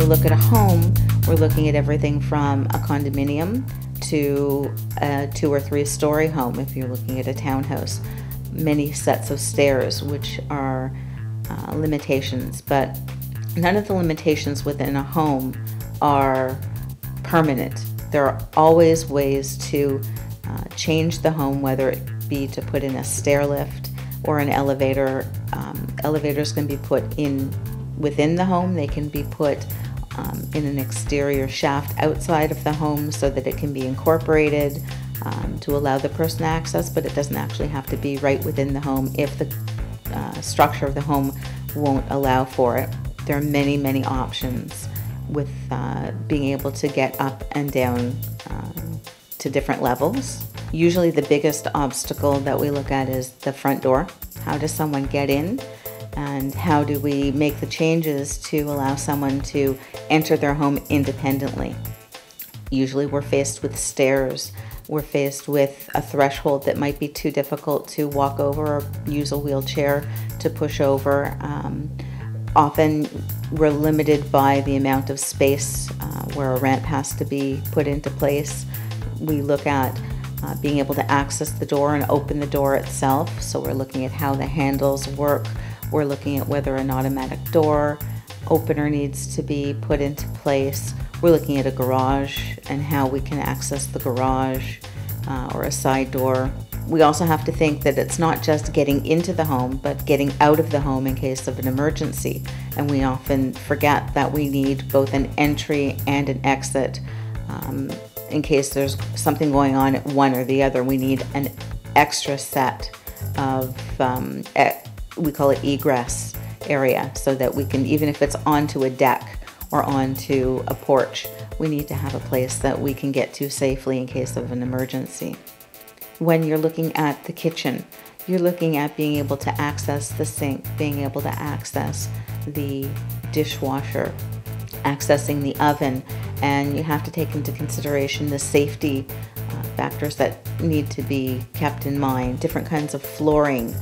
look at a home, we're looking at everything from a condominium to a 2 or 3 story home if you're looking at a townhouse. Many sets of stairs, which are limitations, but none of the limitations within a home are permanent. There are always ways to change the home, whether it be to put in a stair lift or an elevator. Elevators can be put in within the home. They can be put in an exterior shaft outside of the home so that it can be incorporated to allow the person access, but it doesn't actually have to be right within the home if the structure of the home won't allow for it. There are many, many options with being able to get up and down to different levels. Usually the biggest obstacle that we look at is the front door. How does someone get in? And how do we make the changes to allow someone to enter their home independently? Usually we're faced with stairs. We're faced with a threshold that might be too difficult to walk over or use a wheelchair to push over. Often we're limited by the amount of space where a ramp has to be put into place. We look at being able to access the door and open the door itself. So we're looking at how the handles work. We're looking at whether an automatic door opener needs to be put into place. We're looking at a garage and how we can access the garage or a side door. We also have to think that it's not just getting into the home, but getting out of the home in case of an emergency. And we often forget that we need both an entry and an exit. In case there's something going on at one or the other, we need an extra set of, we call it egress area, so that we can, even if it's onto a deck or onto a porch, we need to have a place that we can get to safely in case of an emergency. When you're looking at the kitchen, you're looking at being able to access the sink, being able to access the dishwasher, accessing the oven, and you have to take into consideration the safety factors that need to be kept in mind. Different kinds of flooring.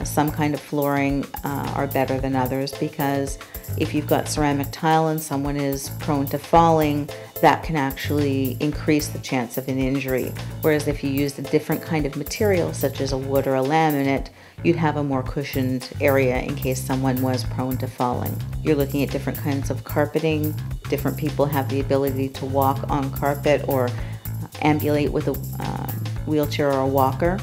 Some kind of flooring are better than others, because if you've got ceramic tile and someone is prone to falling, that can actually increase the chance of an injury. Whereas if you use a different kind of material, such as a wood or a laminate, you'd have a more cushioned area in case someone was prone to falling. You're looking at different kinds of carpeting. Different people have the ability to walk on carpet or ambulate with a wheelchair or a walker,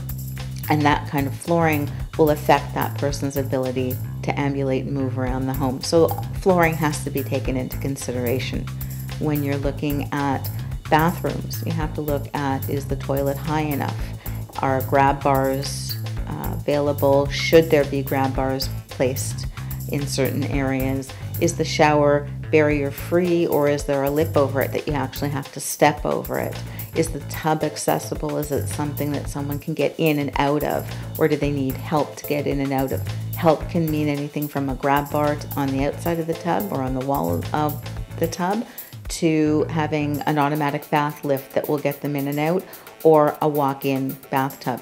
and that kind of flooring will affect that person's ability to ambulate and move around the home. So flooring has to be taken into consideration. When you're looking at bathrooms, you have to look at, is the toilet high enough? Are grab bars available? Should there be grab bars placed in certain areas? Is the shower barrier free, or is there a lip over it that you actually have to step over it? Is the tub accessible? Is it something that someone can get in and out of, or do they need help to get in and out of? Help can mean anything from a grab bar on the outside of the tub or on the wall of the tub, to having an automatic bath lift that will get them in and out, or a walk-in bathtub.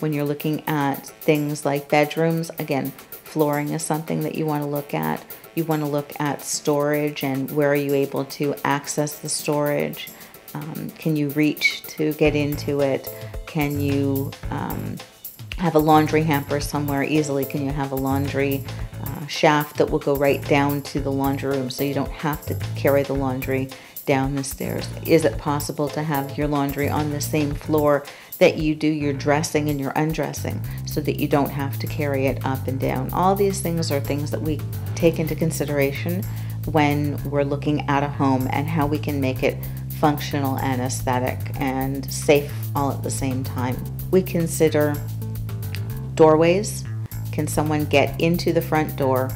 When you're looking at things like bedrooms, again, flooring is something that you want to look at. You want to look at storage and where are you able to access the storage. Can you reach to get into it? Can you have a laundry hamper somewhere easily? Can you have a laundry shaft that will go right down to the laundry room so you don't have to carry the laundry down the stairs? Is it possible to have your laundry on the same floor that you do your dressing and your undressing, so that you don't have to carry it up and down? All these things are things that we take into consideration when we're looking at a home and how we can make it functional and aesthetic and safe all at the same time. We consider doorways. Can someone get into the front door,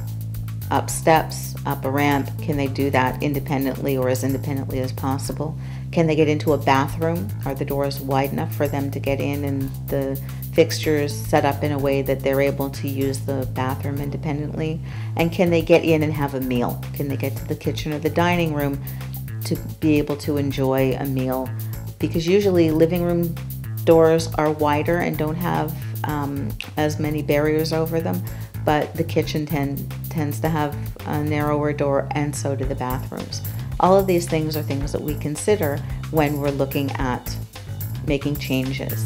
up steps, up a ramp? Can they do that independently or as independently as possible? Can they get into a bathroom? Are the doors wide enough for them to get in and the fixtures set up in a way that they're able to use the bathroom independently? And can they get in and have a meal? Can they get to the kitchen or the dining room to be able to enjoy a meal? Because usually living room doors are wider and don't have as many barriers over them, but the kitchen tends to have a narrower door, and so do the bathrooms. All of these things are things that we consider when we're looking at making changes.